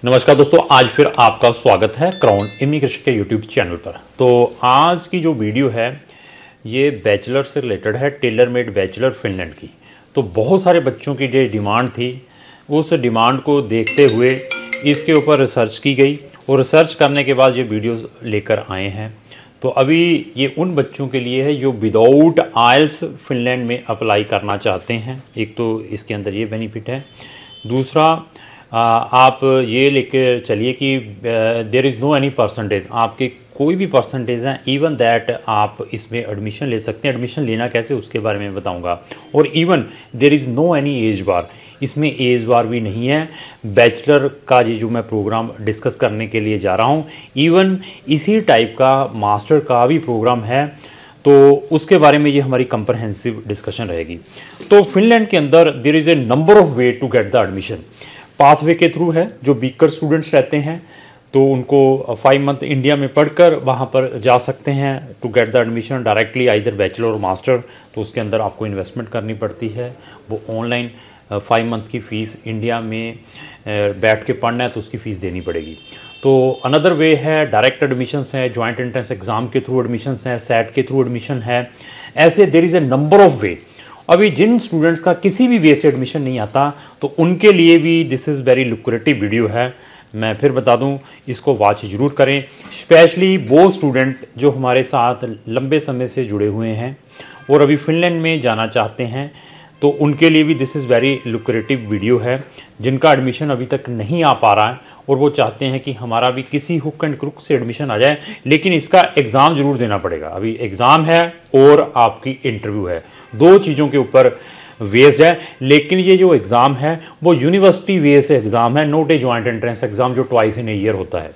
नमस्कार दोस्तों, आज फिर आपका स्वागत है क्राउन इमिग्रेशन के यूट्यूब चैनल पर। तो आज की जो वीडियो है ये बैचलर से रिलेटेड है, टेलर मेड बैचलर फिनलैंड की। तो बहुत सारे बच्चों की जो डिमांड थी उस डिमांड को देखते हुए इसके ऊपर रिसर्च की गई और रिसर्च करने के बाद ये वीडियोस लेकर आए हैं। तो अभी ये उन बच्चों के लिए है जो विदाउट आइल्स फिनलैंड में अप्लाई करना चाहते हैं। एक तो इसके अंदर ये बेनिफिट है, दूसरा आप ये लेके चलिए कि there is no any percentage, आपके कोई भी परसेंटेज हैं, इवन दैट आप इसमें एडमिशन ले सकते हैं। एडमिशन लेना कैसे उसके बारे में बताऊंगा। और even there is no any age bar, इसमें एज बार भी नहीं है। बैचलर का ये जो मैं प्रोग्राम डिस्कस करने के लिए जा रहा हूँ, इवन इसी टाइप का मास्टर का भी प्रोग्राम है, तो उसके बारे में ये हमारी कंप्रहेंसिव डिस्कशन रहेगी। तो फिनलैंड के अंदर there is a number of way to get the admission. Pathway के थ्रू है, जो बीकर स्टूडेंट्स रहते हैं तो उनको 5 मंथ इंडिया में पढ़कर वहाँ पर जा सकते हैं to get the admission directly either bachelor और मास्टर। तो उसके अंदर आपको इन्वेस्टमेंट करनी पड़ती है। वो ऑनलाइन 5 मंथ की फ़ीस, इंडिया में बैठ के पढ़ना है तो उसकी फ़ीस देनी पड़ेगी। तो अनदर वे है डायरेक्ट एडमिशन्स हैं, जॉइंट एंट्रेंस एग्ज़ाम के थ्रू एडमिशन्स हैं, सेट के थ्रू एडमिशन है। ऐसे there is a number of way. अभी जिन स्टूडेंट्स का किसी भी वे से एडमिशन नहीं आता तो उनके लिए भी this is very lucrative video है। मैं फिर बता दूं, इसको वॉच ज़रूर करें, स्पेशली वो स्टूडेंट जो हमारे साथ लंबे समय से जुड़े हुए हैं और अभी फिनलैंड में जाना चाहते हैं, तो उनके लिए भी this is very lucrative video है। जिनका एडमिशन अभी तक नहीं आ पा रहा है और वो चाहते हैं कि हमारा भी किसी हुक एंड क्रुक से एडमिशन आ जाए, लेकिन इसका एग्ज़ाम ज़रूर देना पड़ेगा। अभी एग्ज़ाम है और आपकी इंटरव्यू है, दो चीज़ों के ऊपर बेस्ड है। लेकिन ये जो एग्ज़ाम है वो यूनिवर्सिटी बेस्ड एग्ज़ाम है, not a joint entrance exam जो ट्वाइस इन ए ईयर होता है।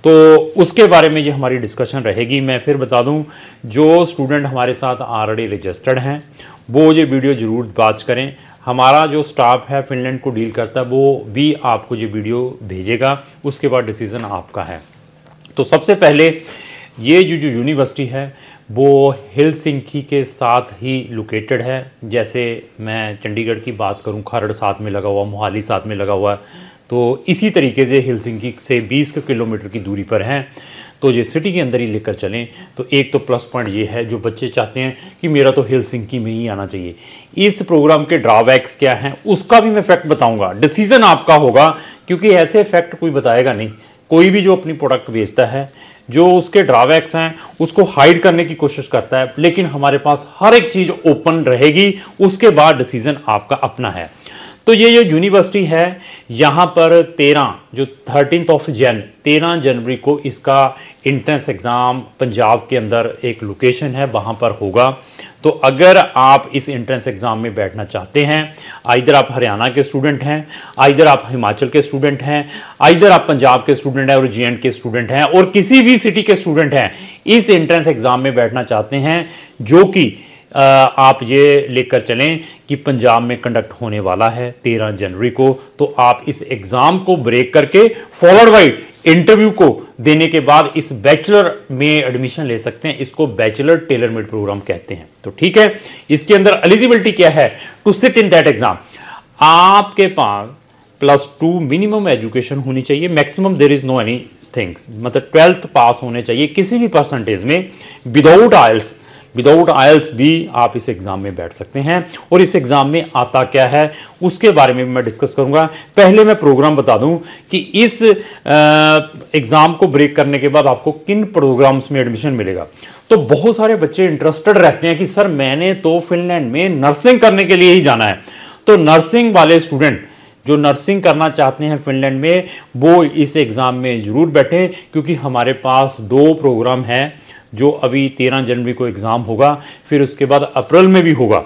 तो उसके बारे में ये हमारी डिस्कशन रहेगी। मैं फिर बता दूं, जो स्टूडेंट हमारे साथ ऑलरेडी रजिस्टर्ड हैं वो ये वीडियो ज़रूर वॉच करें। हमारा जो स्टाफ है फिनलैंड को डील करता है वो भी आपको ये वीडियो भेजेगा, उसके बाद डिसीज़न आपका है। तो सबसे पहले ये जो यूनिवर्सिटी है वो हेलसिंकी के साथ ही लोकेटेड है। जैसे मैं चंडीगढ़ की बात करूं, खरड़ साथ में लगा हुआ, मोहाली साथ में लगा हुआ, तो इसी तरीके से हेलसिंकी से 20 किलोमीटर की दूरी पर हैं। तो ये सिटी के अंदर ही लेकर चलें तो एक तो प्लस पॉइंट ये है, जो बच्चे चाहते हैं कि मेरा तो हेलसिंकी में ही आना चाहिए। इस प्रोग्राम के ड्रॉबैक्स क्या हैं उसका भी मैं फैक्ट बताऊँगा। डिसीज़न आपका होगा, क्योंकि ऐसे फैक्ट कोई बताएगा नहीं। कोई भी जो अपनी प्रोडक्ट बेचता है, जो उसके ड्रॉबैक्स हैं उसको हाइड करने की कोशिश करता है, लेकिन हमारे पास हर एक चीज़ ओपन रहेगी, उसके बाद डिसीजन आपका अपना है। तो ये जो यूनिवर्सिटी है यहाँ पर 13 जनवरी को इसका एंट्रेंस एग्ज़ाम पंजाब के अंदर एक लोकेशन है वहाँ पर होगा। तो अगर आप इस एंट्रेंस एग्ज़ाम में बैठना चाहते हैं, आइदर आप हरियाणा के स्टूडेंट हैं, आइदर आप हिमाचल के स्टूडेंट हैं, आइदर आप पंजाब के स्टूडेंट हैं और JNK के स्टूडेंट हैं और किसी भी सिटी के स्टूडेंट हैं, इस एंट्रेंस एग्ज़ाम में बैठना चाहते हैं, जो कि आप ये लेकर चलें कि पंजाब में कंडक्ट होने वाला है 13 जनवरी को, तो आप इस एग्ज़ाम को ब्रेक करके फॉलोड बाय इंटरव्यू को देने के बाद इस बैचलर में एडमिशन ले सकते हैं। इसको बैचलर टेलर मेड प्रोग्राम कहते हैं। तो ठीक है, इसके अंदर एलिजिबिलिटी क्या है to sit in that exam. आपके पास +2 मिनिमम एजुकेशन होनी चाहिए, maximum there is no any things, मतलब 12th पास होने चाहिए किसी भी परसेंटेज में। विदाउट आइल्स भी आप इस एग्ज़ाम में बैठ सकते हैं। और इस एग्ज़ाम में आता क्या है उसके बारे में भी मैं डिस्कस करूंगा। पहले मैं प्रोग्राम बता दूं कि इस एग्ज़ाम को ब्रेक करने के बाद आपको किन प्रोग्राम्स में एडमिशन मिलेगा। तो बहुत सारे बच्चे इंटरेस्टेड रहते हैं कि सर मैंने तो फिनलैंड में नर्सिंग करने के लिए ही जाना है। तो नर्सिंग वाले स्टूडेंट जो नर्सिंग करना चाहते हैं फिनलैंड में, वो इस एग्ज़ाम में ज़रूर बैठें, क्योंकि हमारे पास 2 प्रोग्राम हैं। जो अभी 13 जनवरी को एग्ज़ाम होगा, फिर उसके बाद अप्रैल में भी होगा।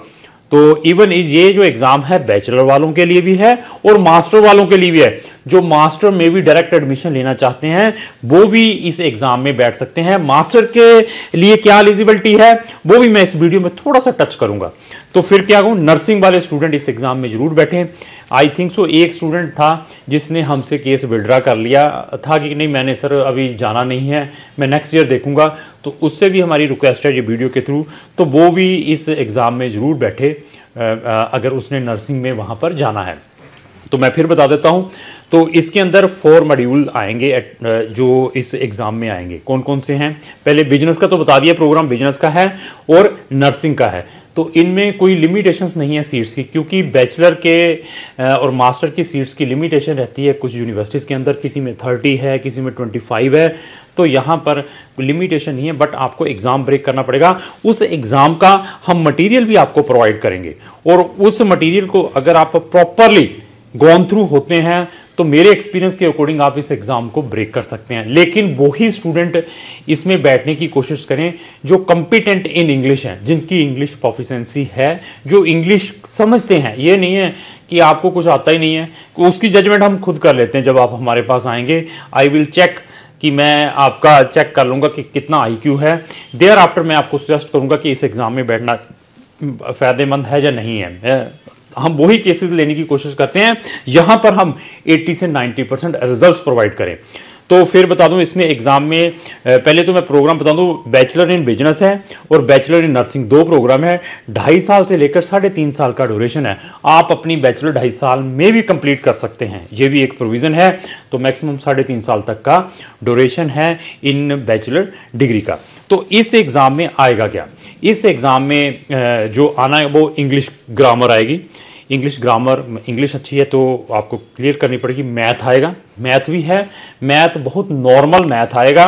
तो इवन ये जो एग्ज़ाम है बैचलर वालों के लिए भी है और मास्टर वालों के लिए भी है। जो मास्टर में भी डायरेक्ट एडमिशन लेना चाहते हैं वो भी इस एग्ज़ाम में बैठ सकते हैं। मास्टर के लिए क्या एलिजिबिलिटी है वो भी मैं इस वीडियो में थोड़ा सा टच करूंगा। तो फिर क्या कहूँ, नर्सिंग वाले स्टूडेंट इस एग्ज़ाम में ज़रूर बैठें। आई थिंक सो एक स्टूडेंट था जिसने हमसे केस विड्रा कर लिया था कि नहीं मैंने सर अभी जाना नहीं है, मैं नेक्स्ट ईयर देखूंगा। तो उससे भी हमारी रिक्वेस्ट है ये वीडियो के थ्रू, तो वो भी इस एग्ज़ाम में ज़रूर बैठे अगर उसने नर्सिंग में वहाँ पर जाना है। तो मैं फिर बता देता हूँ। तो इसके अंदर 4 मॉड्यूल आएंगे जो इस एग्ज़ाम में आएंगे। कौन कौन से हैं? पहले बिजनेस का तो बता दिया, प्रोग्राम बिजनेस का है और नर्सिंग का है। तो इनमें कोई लिमिटेशंस नहीं है सीट्स की, क्योंकि बैचलर के और मास्टर की सीट्स की लिमिटेशन रहती है कुछ यूनिवर्सिटीज़ के अंदर, किसी में 30 है, किसी में 25 है। तो यहाँ पर लिमिटेशन नहीं है, बट आपको एग्ज़ाम ब्रेक करना पड़ेगा। उस एग्ज़ाम का हम मटेरियल भी आपको प्रोवाइड करेंगे, और उस मटेरियल को अगर आप प्रॉपरली गॉन थ्रू होते हैं तो मेरे एक्सपीरियंस के अकॉर्डिंग आप इस एग्ज़ाम को ब्रेक कर सकते हैं। लेकिन वही स्टूडेंट इसमें बैठने की कोशिश करें जो कॉम्पिटेंट इन इंग्लिश हैं, जिनकी इंग्लिश प्रोफिशिएंसी है, जो इंग्लिश समझते हैं। ये नहीं है कि आपको कुछ आता ही नहीं है, उसकी जजमेंट हम खुद कर लेते हैं। जब आप हमारे पास आएंगे, आई विल चेक कि मैं आपका चेक कर लूँगा कि कितना IQ है। देयर आफ्टर मैं आपको सजेस्ट करूँगा कि इस एग्ज़ाम में बैठना फ़ायदेमंद है या नहीं है। हम वही केसेस लेने की कोशिश करते हैं यहाँ पर हम 80 से 90% रिजल्ट्स प्रोवाइड करें। तो फिर बता दूं, इसमें एग्ज़ाम में पहले तो मैं प्रोग्राम बता दूं, बैचलर इन बिजनेस है और बैचलर इन नर्सिंग, 2 प्रोग्राम है। 2.5 साल से लेकर 3.5 साल का ड्यूरेशन है। आप अपनी बैचलर 2.5 साल में भी कंप्लीट कर सकते हैं, ये भी एक प्रोविज़न है। तो मैक्सिमम 3.5 साल तक का ड्यूरेशन है इन बैचलर डिग्री का। तो इस एग्ज़ाम में आएगा क्या? इस एग्ज़ाम में जो आना है वो इंग्लिश ग्रामर आएगी। इंग्लिश ग्रामर, इंग्लिश अच्छी है तो आपको क्लियर करनी पड़ेगी। मैथ आएगा, मैथ भी है, मैथ बहुत नॉर्मल मैथ आएगा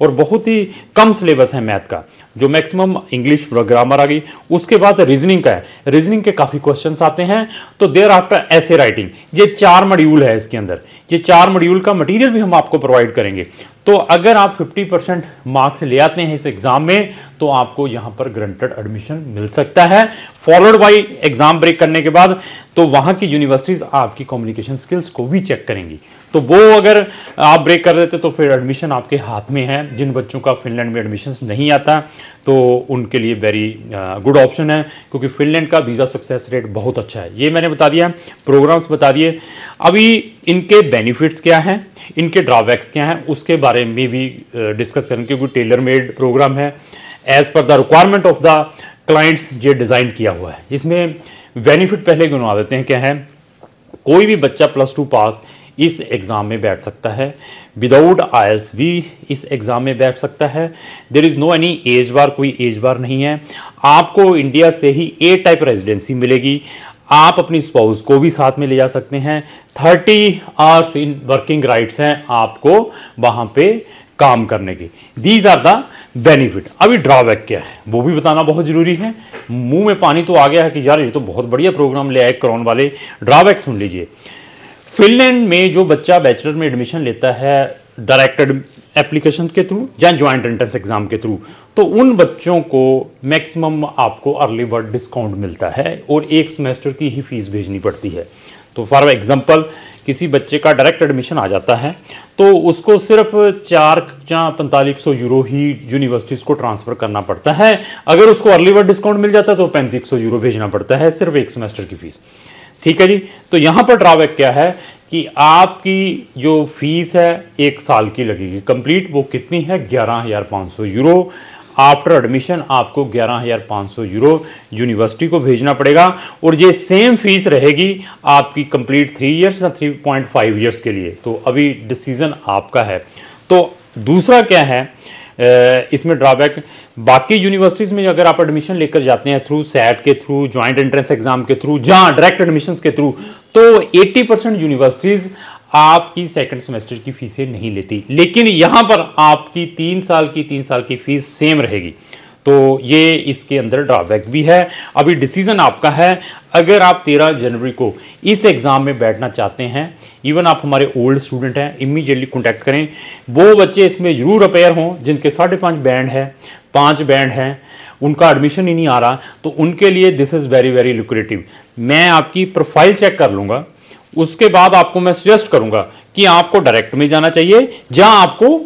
और बहुत ही कम सिलेबस है मैथ का, जो मैक्सिमम इंग्लिश ग्रामर आ गई। उसके बाद रीजनिंग का है, रीजनिंग के काफ़ी क्वेश्चंस आते हैं। तो देयर आफ्टर ऐसे राइटिंग, ये 4 मॉड्यूल है इसके अंदर। ये 4 मॉड्यूल का मटेरियल भी हम आपको प्रोवाइड करेंगे। तो अगर आप 50% मार्क्स ले आते हैं इस एग्जाम में तो आपको यहाँ पर ग्रांटेड एडमिशन मिल सकता है, फॉलोड बाय एग्जाम ब्रेक करने के बाद। तो वहाँ की यूनिवर्सिटीज़ आपकी कम्युनिकेशन स्किल्स को भी चेक करेंगी। तो वो अगर आप ब्रेक कर देते तो फिर एडमिशन आपके हाथ में है। जिन बच्चों का फिनलैंड में एडमिशन नहीं आता तो उनके लिए वेरी गुड ऑप्शन है, क्योंकि फिनलैंड का वीज़ा सक्सेस रेट बहुत अच्छा है। ये मैंने बता दिया, प्रोग्राम्स बता दिए। अभी इनके बेनिफिट्स क्या हैं, इनके ड्रॉबैक्स क्या हैं, उसके बारे में भी डिस्कस करेंगे, क्योंकि टेलर मेड प्रोग्राम है। As per the requirement of the clients ये डिज़ाइन किया हुआ है। इसमें बेनिफिट पहले गिनवा देते हैं क्या है। कोई भी बच्चा +2 पास इस एग्ज़ाम में बैठ सकता है, विदाउट IELTS भी इस एग्ज़ाम में बैठ सकता है। There is no any age bar, कोई एज बार नहीं है। आपको इंडिया से ही A टाइप रेजिडेंसी मिलेगी। आप अपनी स्पाउस को भी साथ में ले जा सकते हैं। 30 आवर्स इन वर्किंग राइट्स हैं आपको वहाँ पे काम करने की। These are the benefit. अभी ड्रॉबैक क्या है वो भी बताना बहुत ज़रूरी है। मुंह में पानी तो आ गया है कि यार ये तो बहुत बढ़िया प्रोग्राम ले आए क्रॉन वाले। ड्रॉबैक सुन लीजिए। फिनलैंड में जो बच्चा बैचलर में एडमिशन लेता है डायरेक्टेड एप्लीकेशन के थ्रू या ज्वाइंट एंट्रेंस एग्जाम के थ्रू, तो उन बच्चों को मैक्सिमम आपको अर्ली बर्ड डिस्काउंट मिलता है और 1 सेमेस्टर की ही फीस भेजनी पड़ती है। तो फॉर एग्जांपल किसी बच्चे का डायरेक्ट एडमिशन आ जाता है तो उसको सिर्फ 4 या 4500 यूरो ही यूनिवर्सिटीज़ को ट्रांसफ़र करना पड़ता है। अगर उसको अर्ली बर्ड डिस्काउंट मिल जाता है तो 3500 यूरो भेजना पड़ता है, सिर्फ 1 सेमेस्टर की फीस। ठीक है जी। तो यहाँ पर ड्रॉबैक क्या है कि आपकी जो फीस है 1 साल की लगेगी कंप्लीट। वो कितनी है? 11,500 यूरो। आफ्टर एडमिशन आपको 11,500 यूरो यूनिवर्सिटी को भेजना पड़ेगा और ये सेम फीस रहेगी आपकी कंप्लीट 3 ईयर्स या 3.5 ईयर्स के लिए। तो अभी डिसीजन आपका है। तो दूसरा क्या है इसमें ड्रॉबैक, बाकी यूनिवर्सिटीज़ में अगर आप एडमिशन लेकर जाते हैं थ्रू सैट के थ्रू, ज्वाइंट एंट्रेंस एग्जाम के थ्रू, जहाँ डायरेक्ट एडमिशन्स के थ्रू, तो 80% यूनिवर्सिटीज़ आपकी सेकंड सेमेस्टर की फीसें नहीं लेती। लेकिन यहाँ पर आपकी 3 साल की फीस सेम रहेगी। तो ये इसके अंदर ड्रॉबैक भी है। अभी डिसीजन आपका है। अगर आप 13 जनवरी को इस एग्ज़ाम में बैठना चाहते हैं, इवन आप हमारे ओल्ड स्टूडेंट हैं, इमीडिएटली कॉन्टैक्ट करें। वो बच्चे इसमें ज़रूर अपेयर हों जिनके 5.5 बैंड है, 5 बैंड हैं, उनका एडमिशन ही नहीं आ रहा, तो उनके लिए this is very very lucrative. मैं आपकी प्रोफाइल चेक कर लूँगा, उसके बाद आपको मैं सजेस्ट करूँगा कि आपको डायरेक्ट में जाना चाहिए, जहाँ आपको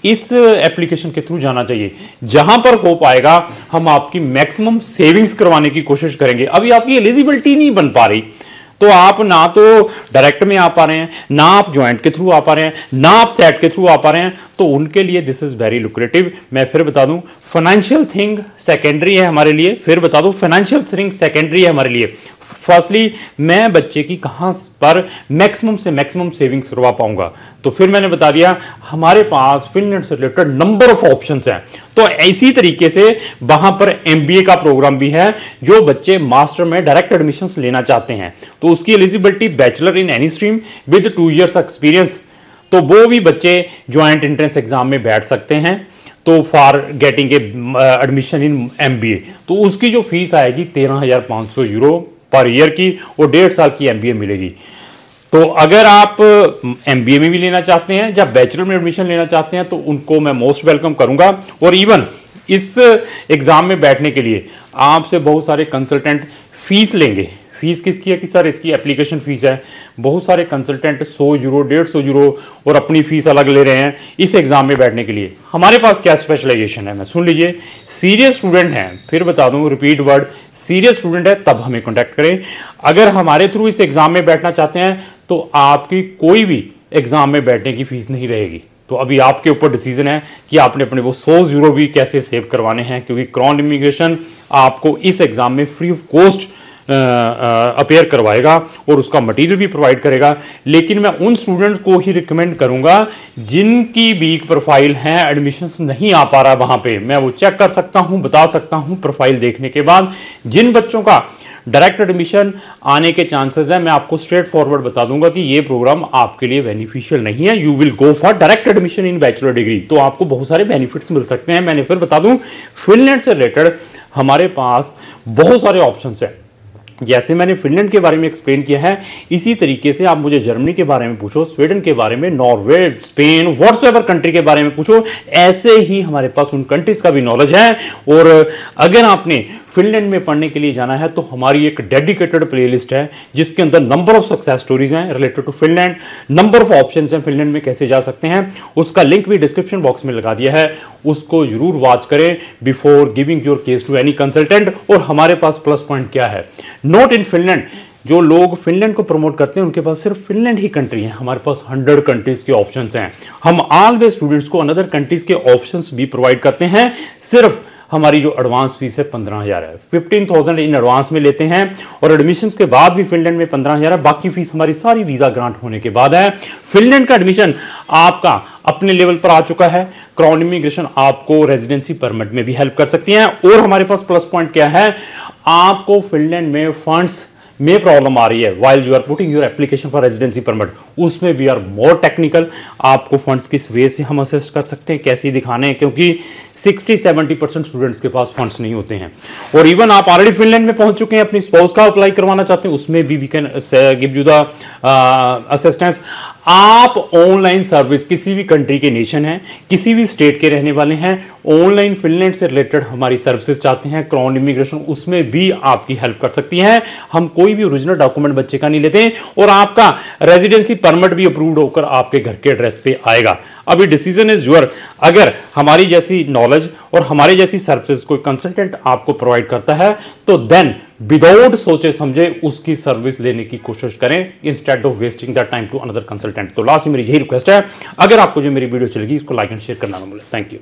इस एप्लीकेशन के थ्रू जाना चाहिए। जहां पर हो पाएगा हम आपकी मैक्सिमम सेविंग्स करवाने की कोशिश करेंगे। अभी आपकी एलिजिबिलिटी नहीं बन पा रही तो आप ना तो डायरेक्ट में आ पा रहे हैं, ना आप ज्वाइंट के थ्रू आ पा रहे हैं, ना आप सेट के थ्रू आ पा रहे हैं, तो उनके लिए दिस इज वेरी लुक्रेटिव। मैं फिर बता दूं, फाइनेंशियल थिंग सेकेंडरी है हमारे लिए। फिर बता दूं, फाइनेंशियल थिंग सेकेंडरी है हमारे लिए। फर्स्टली, मैं बच्चे की कहां पर मैक्सिमम से मैक्सिमम सेविंग्स करवा पाऊंगा, तो फिर मैंने बता दिया हमारे पास फिनलैंड से रिलेटेड नंबर ऑफ ऑप्शंस हैं। तो इसी तरीके से वहां पर एमबीए का प्रोग्राम भी है, जो बच्चे मास्टर में डायरेक्ट एडमिशंस लेना चाहते हैं तो उसकी eligibility bachelor in any stream with 2 years experience, तो वो भी बच्चे ज्वाइंट एंट्रेंस एग्जाम में बैठ सकते हैं। तो for getting admission in MBA, तो उसकी जो फीस आएगी 13,500 यूरो पर ईयर की, और 1.5 साल की एमबीए मिलेगी। तो अगर आप एमबीए में भी लेना चाहते हैं या बैचलर में एडमिशन लेना चाहते हैं तो उनको मैं मोस्ट वेलकम करूंगा। और इवन इस एग्जाम में बैठने के लिए आपसे बहुत सारे कंसल्टेंट फीस लेंगे। फीस किसकी है कि सर इसकी एप्लीकेशन फीस है। बहुत सारे कंसल्टेंट 100 यूरो 150 यूरो और अपनी फीस अलग ले रहे हैं इस एग्जाम में बैठने के लिए। हमारे पास क्या स्पेशलाइजेशन है, मैं सुन लीजिए। सीरियस स्टूडेंट हैं, फिर बता दूं, रिपीट वर्ड, सीरियस स्टूडेंट है तब हमें कॉन्टैक्ट करें। अगर हमारे थ्रू इस एग्जाम में बैठना चाहते हैं तो आपकी कोई भी एग्जाम में बैठने की फीस नहीं रहेगी। तो अभी आपके ऊपर डिसीजन है कि आपने अपने वो 100 यूरो भी कैसे सेव करवाने हैं, क्योंकि क्राउन इमिग्रेशन आपको इस एग्जाम में फ्री ऑफ कॉस्ट अपेयर करवाएगा और उसका मटेरियल भी प्रोवाइड करेगा। लेकिन मैं उन स्टूडेंट्स को ही रिकमेंड करूंगा जिनकी वीक प्रोफाइल है, एडमिशंस नहीं आ पा रहा वहां पे, मैं वो चेक कर सकता हूं, बता सकता हूं प्रोफाइल देखने के बाद। जिन बच्चों का डायरेक्ट एडमिशन आने के चांसेस है, मैं आपको स्ट्रेट फॉरवर्ड बता दूंगा कि ये प्रोग्राम आपके लिए बेनिफिशियल नहीं है। You will go for direct admission in bachelor degree, तो आपको बहुत सारे बेनिफिट्स मिल सकते हैं। मैंने फिर बता दूं, फिनलैंड से रिलेटेड हमारे पास बहुत सारे ऑप्शंस हैं। जैसे मैंने फिनलैंड के बारे में एक्सप्लेन किया है, इसी तरीके से आप मुझे जर्मनी के बारे में पूछो, स्वीडन के बारे में, नॉर्वे, स्पेन, व्हाट्सएवर कंट्री के बारे में पूछो, ऐसे ही हमारे पास उन कंट्रीज का भी नॉलेज है। और अगर आपने फिनलैंड में पढ़ने के लिए जाना है तो हमारी एक डेडिकेटेड प्लेलिस्ट है जिसके अंदर नंबर ऑफ सक्सेस स्टोरीज हैं related to Finland, number of options हैं फिनलैंड में कैसे जा सकते हैं, उसका लिंक भी डिस्क्रिप्शन बॉक्स में लगा दिया है। उसको जरूर वॉच करें before giving your case to any consultant. और हमारे पास प्लस पॉइंट क्या है, नॉट इन फिनलैंड, जो लोग फिनलैंड को प्रमोट करते हैं उनके पास सिर्फ फिनलैंड ही कंट्री है, हमारे पास 100 कंट्रीज के ऑप्शंस हैं। हम ऑलवेज स्टूडेंट्स को अनदर कंट्रीज के ऑप्शंस भी प्रोवाइड करते हैं। सिर्फ हमारी जो एडवांस फीस है 15,000 है, 15,000 इन एडवांस में लेते हैं, और एडमिशंस के बाद भी फिनलैंड में 15,000 है। बाकी फीस हमारी सारी वीजा ग्रांट होने के बाद है। फिनलैंड का एडमिशन आपका अपने लेवल पर आ चुका है। क्राउन इमिग्रेशन आपको रेजिडेंसी परमिट में भी हेल्प कर सकती है। और हमारे पास प्लस पॉइंट क्या है, आपको फिनलैंड में फंड्स में प्रॉब्लम आ रही है while you are putting your application for residency permit, उसमें वी आर मोर टेक्निकल। आपको फंड्स किस वे से हम असिस्ट कर सकते हैं, कैसे दिखाने हैं, क्योंकि 60-70% स्टूडेंट्स के पास फंड्स नहीं होते हैं। और इवन आप ऑलरेडी फिनलैंड में पहुंच चुके हैं, अपनी स्पाउस का अप्लाई करवाना चाहते हैं, उसमें भी we can give you the assistance. आप ऑनलाइन सर्विस, किसी भी कंट्री के नेशन हैं, किसी भी स्टेट के रहने वाले हैं, ऑनलाइन फिनलैंड से रिलेटेड हमारी सर्विसेज चाहते हैं, क्राउन इमिग्रेशन उसमें भी आपकी हेल्प कर सकती है। हम कोई भी ओरिजिनल डॉक्यूमेंट बच्चे का नहीं लेते और आपका रेजिडेंसी परमिट भी अप्रूव्ड होकर आपके घर के एड्रेस पे आएगा। अभी डिसीजन इज योर। अगर हमारी जैसी नॉलेज और हमारे जैसी सर्विसेज कोई कंसल्टेंट आपको प्रोवाइड करता है तो देन विदाउट सोचे समझे उसकी सर्विस लेने की कोशिश करें, instead of wasting the time to another consultant. तो लास्ट में मेरी यही रिक्वेस्ट है, अगर आपको जो मेरी वीडियो चलेगी इसको लाइक एंड शेयर करना ना भूलें। Thank you.